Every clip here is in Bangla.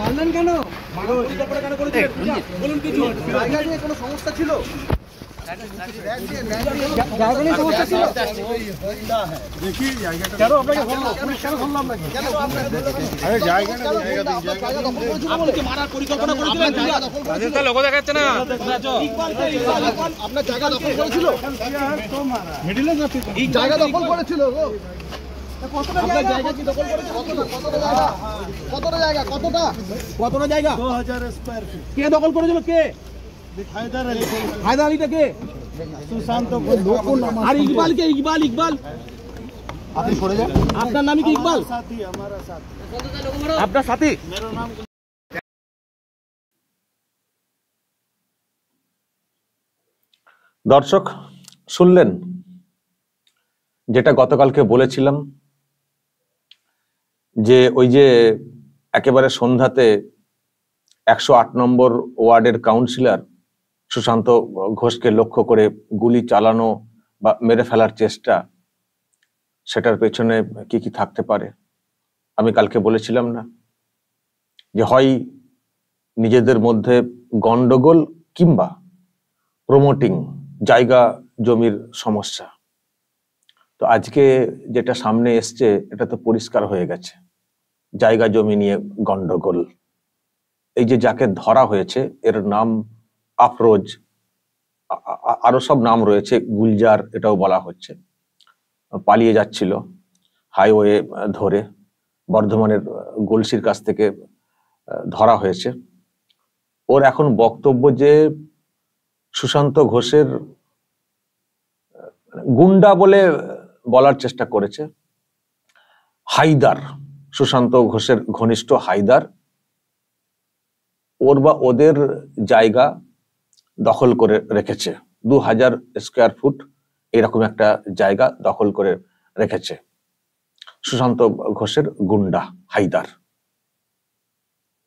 মারলেন কেন? বলুন কিছু জায়গা নিয়ে কোনো সমস্যা ছিল? আপনার জায়গা দখল করেছিল? জায়গা দখল করেছিল? কতটা জায়গা কি দখল করেছে? কতটা জায়গা? কতটা জায়গা? 2000 স্কয়ার ফিট। কে দখল করেছিল? কে? হায়দার আলী। হায়দার আলীটা কে? সুশান্ত। আর ইকবাল কে? ইকবাল আপনি সরে যান। আপনার নাম কি ইকবাল? সাথী, हमारा साथी। আপনার সাথী? मेरा नाम। দর্শক শুনলেন যেটা গতকালকে বলেছিলাম, যে ওই যে একেবারে সন্ধ্যাতে 108 নম্বর ওয়ার্ডের কাউন্সিলর সুশান্ত ঘোষকে লক্ষ্য করে গুলি চালানো বা মেরে ফেলার চেষ্টা, সেটার পেছনে কি কি থাকতে পারে? আমি কালকে বলেছিলাম না যে হয় নিজেদের মধ্যে গন্ডগোল কিংবা প্রমোটিং জায়গা জমির সমস্যা। তো আজকে যেটা সামনে এসছে এটা তো পরিষ্কার হয়ে গেছে, জায়গা জমি নিয়ে গন্ডগোল। এই যে যাকে ধরা হয়েছে এর নাম আফরোজ, আরো সব নাম রয়েছে, গুলজার এটাও বলা হচ্ছে। পালিয়ে যাচ্ছিল হাইওয়ে ধরে, বর্ধমানের গলসির কাছ থেকে ধরা হয়েছে। ওর এখন বক্তব্য যে সুশান্ত ঘোষের গুন্ডা বলে বলার চেষ্টা করেছে হায়দার, সুশান্ত ঘোষের ঘনিষ্ঠ হায়দার, ওর বা ওদের জায়গা দখল করে রেখেছে। 2000 স্কয়ার ফুট এরকম একটা জায়গা দখল করে রেখেছে সুশান্ত ঘোষের গুন্ডা হায়দার।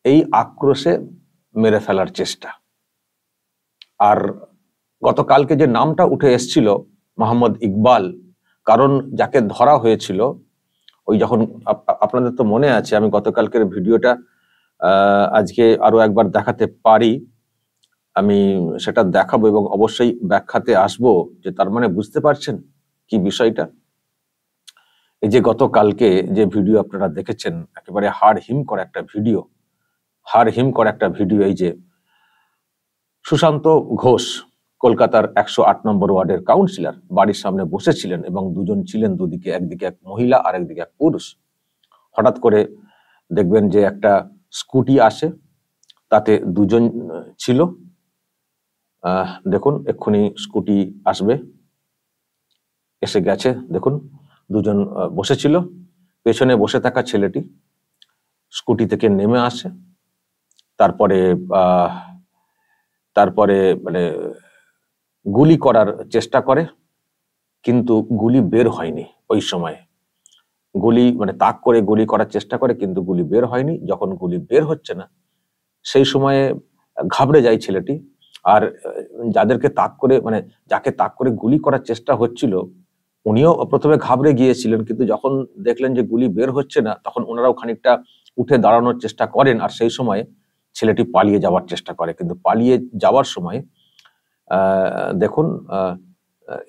এই আক্রোশে মেরে ফেলার চেষ্টা। আর গতকালকে যে নামটা উঠে এসছিল মোহাম্মদ ইকবাল, কারণ যাকে ধরা হয়েছিল ওই যখন, আপনাদের তো মনে আছে আমি গতকালকের ভিডিওটা আজকে আরো একবার দেখাতে পারি, আমি সেটা দেখাবো এবং অবশ্যই ব্যাখ্যাতে আসবো, যে তার মানে বুঝতে পারছেন কি বিষয়টা। এই যে গতকালকে যে ভিডিও আপনারা দেখেছেন, একেবারে হাড় হিম করা একটা ভিডিও, এই যে সুশান্ত ঘোষ কলকাতার 108 নম্বর ওয়ার্ডের কাউন্সিলর বাড়ির সামনে বসেছিলেন এবং দুজন ছিলেন, দুদিকে, একদিকে এক মহিলা আর একদিকে এক পুরুষ। হঠাৎ করে দেখবেন যে একটা স্কুটি আসে, তাতে দুজন ছিল। দেখুন এক্ষুনি স্কুটি আসবে, এসে গেছে। দেখুন দুজন বসেছিল, পেছনে বসে থাকা ছেলেটি স্কুটি থেকে নেমে আসে, তারপরে মানে গুলি করার চেষ্টা করে, কিন্তু গুলি বের হয়নি। ওই সময় গুলি মানে তাক করে গুলি করার চেষ্টা করে, কিন্তু গুলি বের হয়নি। যখন গুলি বের হচ্ছে না সেই সময়ে ঘাবড়ে যায় ছেলেটি। আর যাদেরকে তাক করে মানে যাকে তাক করে গুলি করার চেষ্টা হচ্ছিল উনিও প্রথমে ঘাবড়ে গিয়েছিলেন, কিন্তু যখন দেখলেন যে গুলি বের হচ্ছে না তখন ওনারাও খানিকটা উঠে দাঁড়ানোর চেষ্টা করেন। আর সেই সময় ছেলেটি পালিয়ে যাওয়ার চেষ্টা করে, কিন্তু পালিয়ে যাওয়ার সময় দেখুন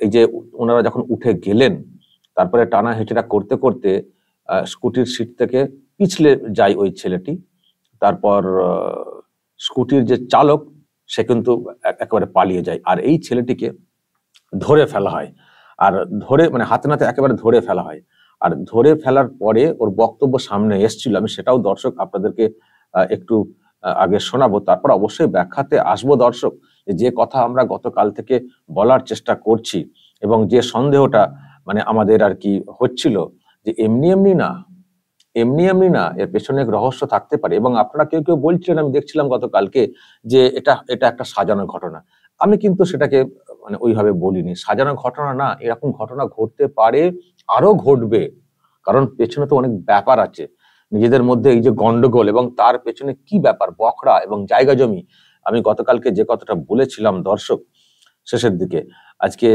এই যে ওনারা যখন উঠে গেলেন, তারপরে টানা হেঁচড়া করতে করতে স্কুটির সিট থেকে পিছলে যায় ওই ছেলেটি। তারপর স্কুটির যে চালক সে কিন্তু একেবারে পালিয়ে যায়, আর এই ছেলেটিকে ধরে ফেলা হয়। আর ধরে মানে হাতে নাতে একেবারে ধরে ফেলা হয়। আর ধরে ফেলার পরে ওর বক্তব্য সামনে এসেছিল, আমি সেটাও দর্শক আপনাদেরকে একটু আগে শোনাবো, তারপর অবশ্যই ব্যাখ্যাতে আসবো। দর্শক, যে কথা আমরা গতকাল থেকে বলার চেষ্টা করছি এবং যে সন্দেহটা মানে আমাদের আর কি হচ্ছিল, যে এমনি এমনি না, এর পেছনে এক রহস্য থাকতে পারে। এবং আপনারা কেউ কেউ বলছিলেন, আমি দেখছিলাম গতকালকে, যে এটা একটা সাজানো ঘটনা। আমি কিন্তু সেটাকে মানে ওইভাবে বলিনি, সাজানো ঘটনা না, এরকম ঘটনা ঘটতে পারে, আরো ঘটবে, কারণ পেছনে তো অনেক ব্যাপার আছে নিজেদের মধ্যে। এই যে গন্ডগোল এবং তার পেছনে কি ব্যাপার, বখরা এবং জায়গা জমি, আমি গতকালকে যে কথাটা বলেছিলাম দর্শক শেষের দিকে, আজকে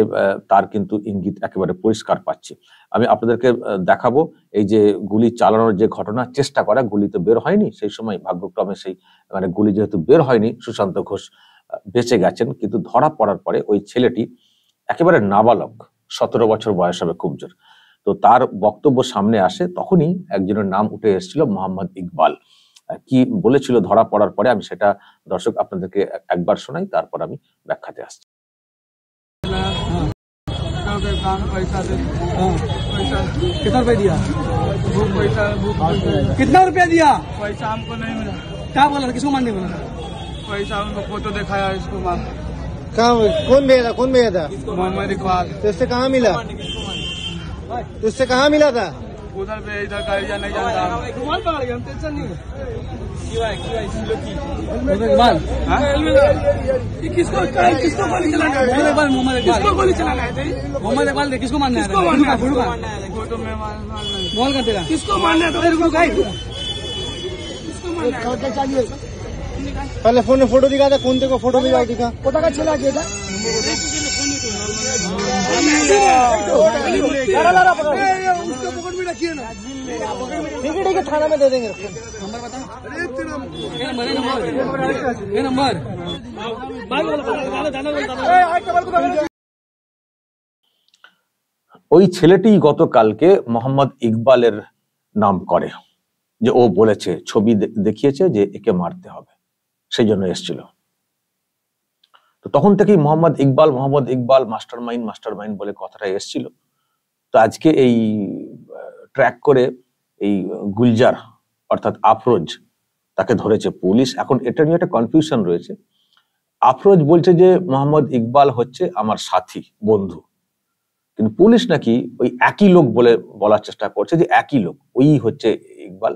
তার কিন্তু ইঙ্গিত একেবারে পরিষ্কার পাচ্ছি। আমি আপনাদেরকে দেখাবো এই যে গুলি চালানোর যে ঘটনা, চেষ্টা করা, গুলি তো বের হয়নি সেই সময়, ভাগ্যক্রমে সেই মানে গুলি যেহেতু বের হয়নি, সুশান্ত ঘোষ বেঁচে গেছেন। কিন্তু ধরা পড়ার পরে ওই ছেলেটি একেবারে নাবালক, 17 বছর বয়স হবে খুব জোর, তো তার বক্তব্য সামনে আসে, তখনই একজনের নাম উঠে এসেছিল, মোহাম্মদ ইকবাল। কি বলেছিল ধরা পড়ার পরে, আমি সেটা দর্শক আপনাদেরকে একবার শোনাই, তারপর আমি ব্যাখ্যাতে আসছি। कितना रुपया दिया? कितना रुपया दिया? पैसा हमको नहीं मिला। क्या बोला? किसको मारने बोला? पैसा उनको फोटो दिखाया, इसको मार। कहाँ? कौन भेजा? कौन भेजा था? मोहम्मद इकबाल। तो इससे कहाँ मिला? तो इससे कहाँ मिला था? उधर पे, इधर गाड़ियाँ नहीं जानता। रुमाल पकड़ गया, हम टेंशन नहीं है। इकबाल, किसको गोली चलाना है? मोहम्मद इकबाल किसको गोली चलाना है? मोहम्मद इकबाल ने किसको मारना है? फोटो में बोल कर तेरा किसको मारना है? किसको मारना है? पहले फोन में फोटो दिखा था, कौन थे को फोटो दिखा? फोटो का चला गया था। उसको पकड़ में रखिए ना। ठीक है थाना में दे देंगे। नंबर बता। ये नंबर ওই ছেলেটি গতকালকে মোহাম্মদ ইকবালের নাম করে, যে ও বলেছে, ছবি দেখিয়েছে যে একে মারতে হবে, সেই জন্য এসেছিল। তো তখন থেকেই মোহাম্মদ ইকবাল মাস্টার মাইন্ড বলে কথাটা এসেছিল। তো আজকে এই ট্র্যাক করে এই গুলজার অর্থাৎ আফরোজ, তাকে ধরেছে পুলিশ। এখন এটা নিয়ে একটা কনফিউশন রয়েছে। আফরোজ বলছে যে মোহাম্মদ ইকবাল হচ্ছে আমার সাথী, বন্ধু, কিন্তু পুলিশ নাকি ওই একই লোক বলে বলার চেষ্টা করছে, যে একই লোক, ওই হচ্ছে ইকবাল।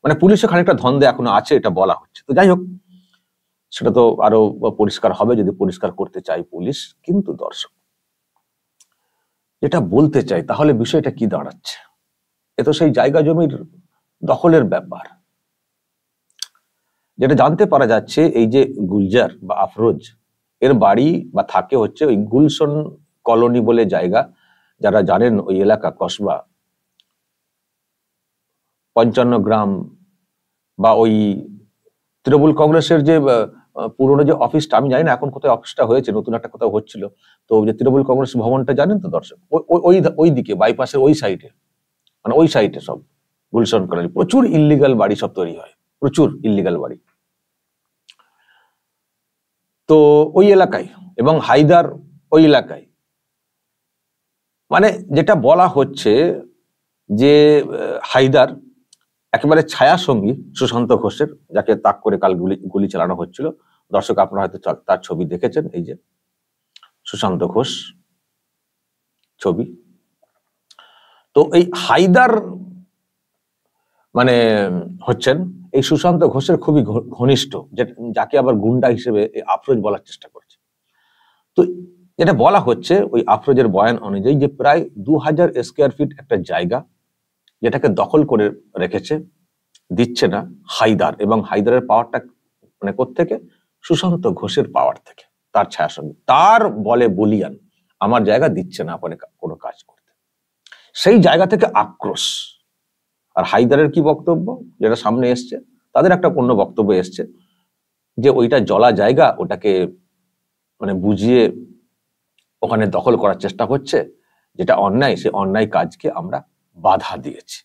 মানে পুলিশের খানিকটা ধন্দে এখনো আছে, এটা বলা হচ্ছে। তো যাই হোক, সেটা তো আরো পরিষ্কার হবে যদি পরিষ্কার করতে চাই পুলিশ। কিন্তু দর্শক, যেটা বলতে চাই, তাহলে বিষয়টা কি দাঁড়াচ্ছে? এ তো সেই জায়গা জমির দখলের ব্যাপার। যেটা জানতে পারা যাচ্ছে, এই যে গুলজার বা আফরোজ, এর বাড়ি বা থাকে হচ্ছে ওই গুলশন কলোনি বলে জায়গা। যারা জানেন ওই এলাকা, কসবা, 55 গ্রাম, বা ওই তৃণমূল কংগ্রেসের যে পুরনো যে অফিসটা, আমি জানি না এখন কোথায় অফিসটা হয়েছে, নতুন একটা কোথাও হচ্ছিল, তো যে তৃণমূল কংগ্রেস ভবনটা জানেন তো দর্শক, ওই দিকে বাইপাসের ওই সাইডে, মানে ওই সাইডে সব গুলশন কলোনি, প্রচুর ইল্লিগাল বাড়ি সব তৈরি হয়, প্রচুর ইল্লিগাল বাড়ি। তো ওই এলাকায়, এবং হায়দার ওই এলাকায়, মানে যেটা বলা হচ্ছে যে হায়দার একেবারে ছায়া সঙ্গী সুশান্ত ঘোষের, যাকে তাক করে কাল গুলি চালানো হচ্ছিল। দর্শক আপনারা হয়তো তার ছবি দেখেছেন, এই যে সুশান্ত ঘোষ ছবি। তো এই হায়দার মানে হচ্ছেন এই সুশান্ত ঘোষের খুবই ঘনিষ্ঠ, যাকে আবার গুন্ডা হিসেবে আফরোজ বলার চেষ্টা করছে। তো এটা বলা হচ্ছে ওই আফরোজের বয়ান অনুযায়ী, যে প্রায় 2000 স্কোয়ার ফিট একটা জায়গা, যেটাকে দখল করে রেখেছে, দিচ্ছে না হায়দার। এবং হায়দারের পাওয়ারটা মানে কোত্থেকে? সুশান্ত ঘোষের পাওয়ার থেকে, তার ছায়া সঙ্গে, তার বলে বলিয়ান, আমার জায়গা দিচ্ছে না আপনি কোনো কাজ করতে। সেই জায়গা থেকে আক্রোশ। আর হায়দারের কি বক্তব্য, যেটা সামনে এসছে, তাদের একটা অন্য বক্তব্য এসছে, যে ওইটা জলা জায়গা, ওটাকে মানে বুঝিয়ে ওখানে দখল করার চেষ্টা হচ্ছে, যেটা অন্যায়, সেই অন্যায় কাজকে আমরা বাধা দিয়েছি।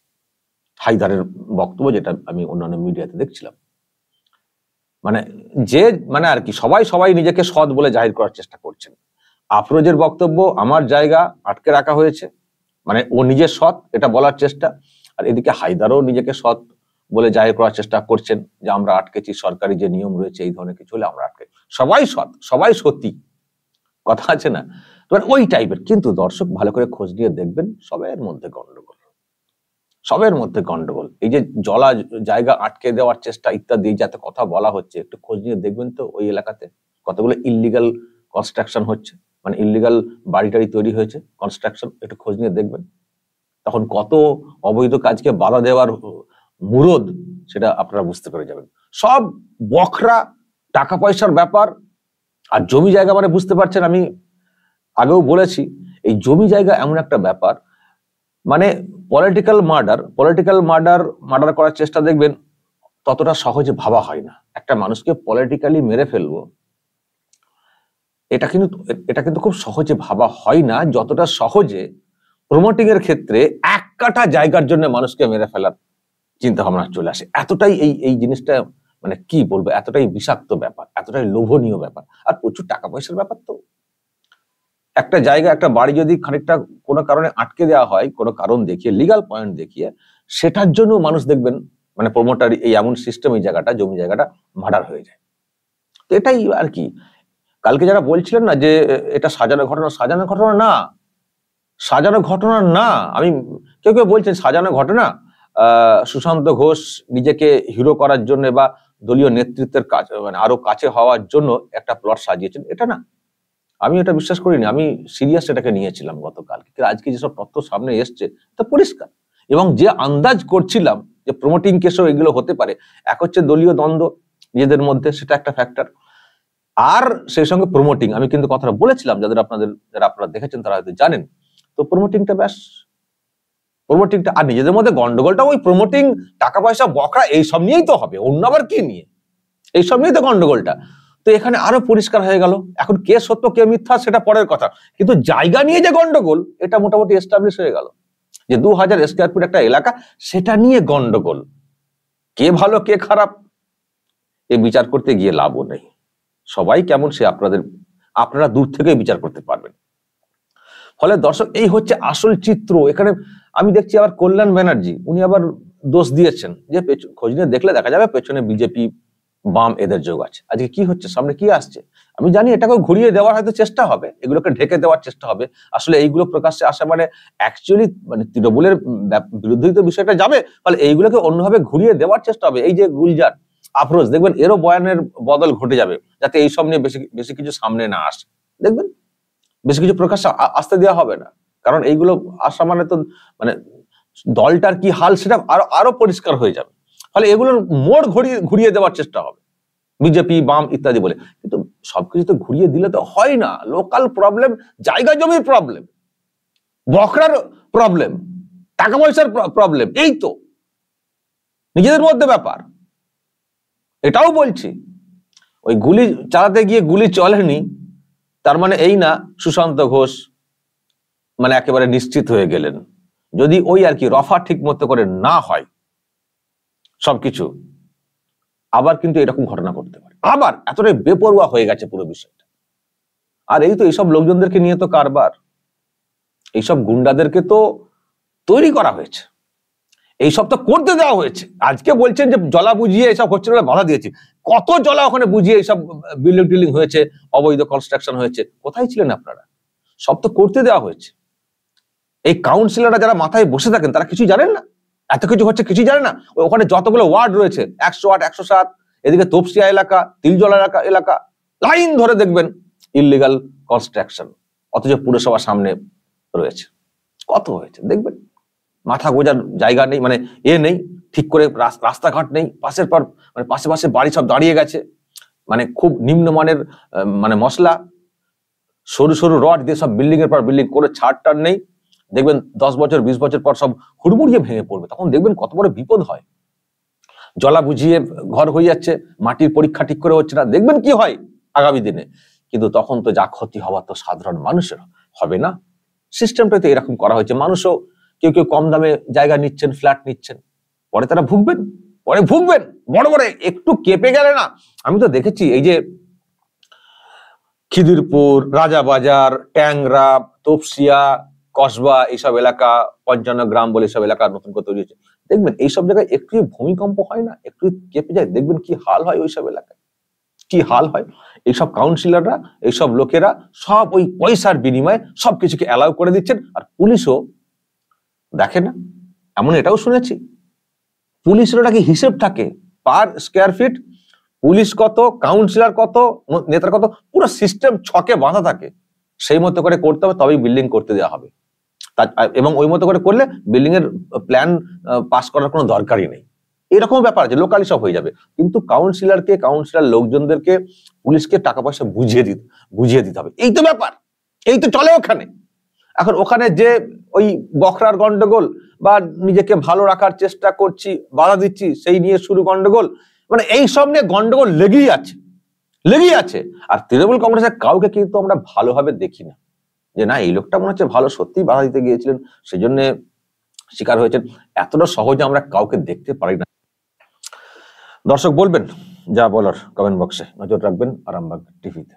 হায়দারের বক্তব্য, যেটা আমি অন্যান্য মিডিয়াতে দেখছিলাম। মানে যে মানে আর কি সবাই নিজেকে সৎ বলে জাহির করার চেষ্টা করছেন। আফরোজের বক্তব্য, আমার জায়গা আটকে রাখা হয়েছে, মানে ও নিজে সৎ এটা বলার চেষ্টা। আর এদিকে হায়দারও নিজেকে সৎ বলে জাহির করার চেষ্টা করছেন, যে আমরা আটকেছি, সরকারি যে নিয়ম রয়েছে এই ধরনের কিছু হলে আমরা আটকে, সবাই সৎ, সবাই সত্যি, কথা আছে না, ওই টাইপের। কিন্তু দর্শক ভালো করে খোঁজ নিয়ে দেখবেন, সবের মধ্যে গন্ডগোল। এই যে জলা জায়গা আটকে দেওয়ার চেষ্টা ইত্যাদি যাতে কথা বলা হচ্ছে, একটু খোঁজ নিয়ে দেখবেন তো ওই এলাকাতে কতগুলো ইল্লিগাল কনস্ট্রাকশন হচ্ছে, মানে ইল্লিগাল বাড়ি টাড়ি তৈরি হয়েছে, কনস্ট্রাকশন, একটু খোঁজ নিয়ে দেখবেন। তখন কত অবৈধ কাজকে বাধা দেওয়ার মুরদ, সেটা আপনারা বুঝতে পেরে যাবেন। সব বখরা টাকা পয়সার ব্যাপার। আর জমি জায়গা মানে বুঝতে পারছেন, আমি আগেও বলেছি এই জমি জায়গা এমন একটা ব্যাপার, মানে পলিটিক্যাল মার্ডার করার চেষ্টা দেখবেন ততটা সহজে ভাবা হয় না। একটা মানুষকে পলিটিক্যালি মেরে ফেলবো, এটা কিন্তু খুব সহজে ভাবা হয় না, যতটা সহজে প্রমোটিং এর ক্ষেত্রে এক কাঠা জায়গার জন্য মানুষকে মেরে ফেলার চিন্তা ভাবনা চলে আসে। এতটাই এই জিনিসটা মানে কি বলবো, এতটাই বিষাক্ত ব্যাপার, এতটাই লোভনীয় ব্যাপার, আর প্রচুর টাকা পয়সার ব্যাপার। তো একটা জায়গা, একটা বাড়ি যদি খানিকটা কোনো কারণে আটকে দেওয়া হয়, কোনো কারণ দেখিয়ে, লিগাল পয়েন্ট দেখিয়ে, সেটার জন্য মানুষ দেখবেন মানে প্রমোটার এই এমন সিস্টেম, এই জায়গাটা, জমি জায়গাটা মার্ডার হয়ে যায়। তো এটাই আর কি। কালকে যারা বলছিলেন না যে এটা সাজানো ঘটনা, সাজানো ঘটনা না, সাজানো ঘটনা না। আমি কেউ বলছেন সাজানো ঘটনা, সুশান্ত ঘোষ নিজেকে হিরো করার জন্য বা দলীয় নেতৃত্বের কাছে মানে আরো কাছে হওয়ার জন্য একটা প্লট সাজিয়েছেন, এটা না। আমি এটা বিশ্বাস করিনি, আমি সিরিয়াস এটাকে নিয়েছিলাম গতকাল। আজকে যেসব তথ্য সামনে এসছে তা পরিষ্কার, এবং যে আন্দাজ করছিলাম যে প্রমোটিং কেসও এগুলো হতে পারে, এক হচ্ছে দলীয় দ্বন্দ্ব নিজেদের মধ্যে, সেটা একটা ফ্যাক্টর, আর সেই সঙ্গে প্রমোটিং। আমি কিন্তু কথাটা বলেছিলাম, যারা আপনারা দেখেছেন তারা হয়তো জানেন। তো প্রমোটিংটা আর নিজেদের মধ্যে গন্ডগোলটা ওই প্রমোটিং, টাকা পয়সা, বকরা, এইসব নিয়েই তো হবে, অন্য আবার কি নিয়ে, এইসব নিয়েই তো গন্ডগোলটা। তো এখানে আরো পরিষ্কার হয়ে গেল। এখন কে সত্য কে মিথ্যা সেটা পরের কথা, কিন্তু জায়গা নিয়ে যে গন্ডগোল, এটা মোটামুটি এস্টাবলিশ হয়ে গেল যে 2000 স্কয়ার ফিট একটা এলাকা, সেটা নিয়ে গন্ডগোল। কে ভালো কে খারাপ এ বিচার করতে গিয়ে লাভও নেই। সবাই কেমন সে আপনারা দূর থেকে বিচার করতে পারবেন। ফলে দর্শক, এই হচ্ছে আসল চিত্র। এখানে আমি দেখছি আবার কল্যাণ ব্যানার্জি, উনি আবার দোষ দিয়েছেন যে খোঁজ নিয়ে দেখলে দেখা যাবে পেছনে বিজেপি, বাম এদের যোগ আছে। আজকে কি হচ্ছে, সামনে কি আসছে, আমি জানি এটাকেও ঘুরিয়ে দেওয়ার হয়তো চেষ্টা হবে, এগুলোকে ঢেকে দেওয়ার চেষ্টা হবে। আসলে এইগুলো প্রকাশ্যে আসা মানে অ্যাকচুয়ালি মানে তৃণমূলের বিরুদ্ধেই তো বিষয়টা যাবে, ফলে এইগুলোকে অন্যভাবে ঘুরিয়ে দেওয়ার চেষ্টা হবে। এই যে গুলজার, আফরোজ, দেখবেন এরও বয়ানের বদল ঘটে যাবে, যাতে এইসব নিয়ে বেশি কিছু সামনে না আসে। দেখবেন বেশি কিছু প্রকাশ্যে আসতে দেওয়া হবে না, কারণ এইগুলো আসা মানে তো মানে দলটার কি হাল সেটা আরো পরিষ্কার হয়ে যাবে। ফলে এগুলোর মোড় ঘুরিয়ে দেওয়ার চেষ্টা হবে, বিজেপি, বাম ইত্যাদি বলে। কিন্তু সবকিছু তো ঘুরিয়ে দিলে তো হয় না। লোকাল প্রবলেম, জায়গা জমির প্রবলেম, বকরার প্রবলেম, টাকা পয়সার প্রবলেম, এই তো নিজেদের মধ্যে ব্যাপার। এটাও বলছি, ওই গুলি চালাতে গিয়ে গুলি চলেনি তার মানে এই না সুশান্ত ঘোষ মানে একেবারে নিশ্চিত হয়ে গেলেন। যদি ওই আর কি রফা ঠিক মতো করে না হয় সবকিছু, আবার কিন্তু এরকম ঘটনা করতে পারে। আবার এতটাই বেপরোয়া হয়ে গেছে পুরো বিষয়টা। আর এই তো এইসব লোকজনদেরকে নিয়ে তো কারবার, এইসব গুন্ডাদেরকে তো তৈরি করা হয়েছে, এইসব তো করতে দেওয়া হয়েছে। আজকে বলছেন যে জলা বুঝিয়ে এইসব হচ্ছে না, বাধা দিয়েছে। কত জলা ওখানে বুঝিয়ে এইসব বিল্ডিং হয়েছে, অবৈধ কনস্ট্রাকশন হয়েছে, কোথায় ছিলেন আপনারা? সব তো করতে দেওয়া হয়েছে। এই কাউন্সিলররা যারা মাথায় বসে থাকেন তারা কিছুই জানেন না, এত কিছু হচ্ছে কিছুই জানে না। ওখানে যতগুলো ওয়ার্ড রয়েছে 108, 107, এদিকে তপসিয়া এলাকা, তিলজলা এলাকা, লাইন ধরে দেখবেন ইললিগাল কনস্ট্রাকশন, অথচ পুরসভার সামনে রয়েছে। কত হয়েছে দেখবেন, মাথা গোজার জায়গা নেই, মানে নেই, ঠিক করে রাস্তাঘাট নেই, পাশে বাড়ি সব দাঁড়িয়ে গেছে, মানে খুব নিম্নমানের মানে মশলা, সরু রড দিয়ে সব বিল্ডিং এর পর বিল্ডিং করে ছাড়টার নেই। দেখবেন 10 বছর 20 বছর পর সব হুড়মুড়িয়ে ভেঙে পড়বে, তখন দেখবেন কত বড় বিপদ হয়। জলা বুঝিয়ে ঘর হয়ে যাচ্ছে, মাটির পরীক্ষা ঠিক করে হচ্ছে না, দেখবেন কি হয় আগামী দিনে। কিন্তু তখন তো যা ক্ষতি হওয়ার তো সাধারণ মানুষের হবে না। সিস্টেমটা তো এরকম করা হয়েছে। মানুষও কেউ কম দামে জায়গা নিচ্ছেন, ফ্ল্যাট নিচ্ছেন, পরে তারা ভুগবেন বড় একটু কেঁপে গেলে না। আমি তো দেখেছি এই যে খিদিরপুর, রাজাবাজার, ট্যাংরা, তপসিয়া, কসবা, এইসব এলাকা, 55 গ্রাম বলে সব এলাকা নতুন করে তৈরি হয়েছে, দেখবেন এইসব জায়গায় একটু ভূমিকম্প হয় না, একটু কেঁপে যায়, দেখবেন কি হাল হয় ওইসব এলাকায়, কি হাল হয়। এইসব কাউন্সিলররা, এইসব লোকেরা সব ওই পয়সার বিনিময়ে সবকিছুকে অ্যালাউ করে দিচ্ছেন। আর পুলিশও দেখে না, এমন এটাও শুনেছি পুলিশের নাকি হিসেব থাকে পার স্কয়ার ফিট, পুলিশ কত, কাউন্সিলর কত, নেতার কত, পুরো সিস্টেম ছকে বাঁধা থাকে। সেই মতো করে করতে হবে, তবেই বিল্ডিং করতে দেওয়া হবে। এবং ওই মতো করে করলে বিল্ডিং এর প্ল্যান পাস করার কোনো দরকারই নেই। এরকম ব্যাপার আছে, লোকালি সব হয়ে যাবে, কিন্তু কাউন্সিলর লোকজনদেরকে পুলিশকে টাকা পয়সা বুঝিয়ে দিতে হবে। এই তো ব্যাপার, এই তো চলে ওখানে। এখন ওখানে যে ওই বখরার গন্ডগোল বা নিজেকে ভালো রাখার চেষ্টা করছি, বাধা দিচ্ছি, সেই নিয়ে শুরু গন্ডগোল, মানে এই সব নিয়ে গন্ডগোল লেগেই আছে। আর তৃণমূল কংগ্রেসের কাউকে কিন্তু আমরা ভালোভাবে দেখি না, যে না এই লোকটা মনে হচ্ছে ভালো, সত্যি বাধা দিতে গিয়েছিলেন, সেই জন্য শিকার হয়েছেন, এতটা সহজে আমরা কাউকে দেখতে পারি না। দর্শক বলবেন যা বলার কমেন্ট বক্সে, নজর রাখবেন আরামবাগ টিভিতে।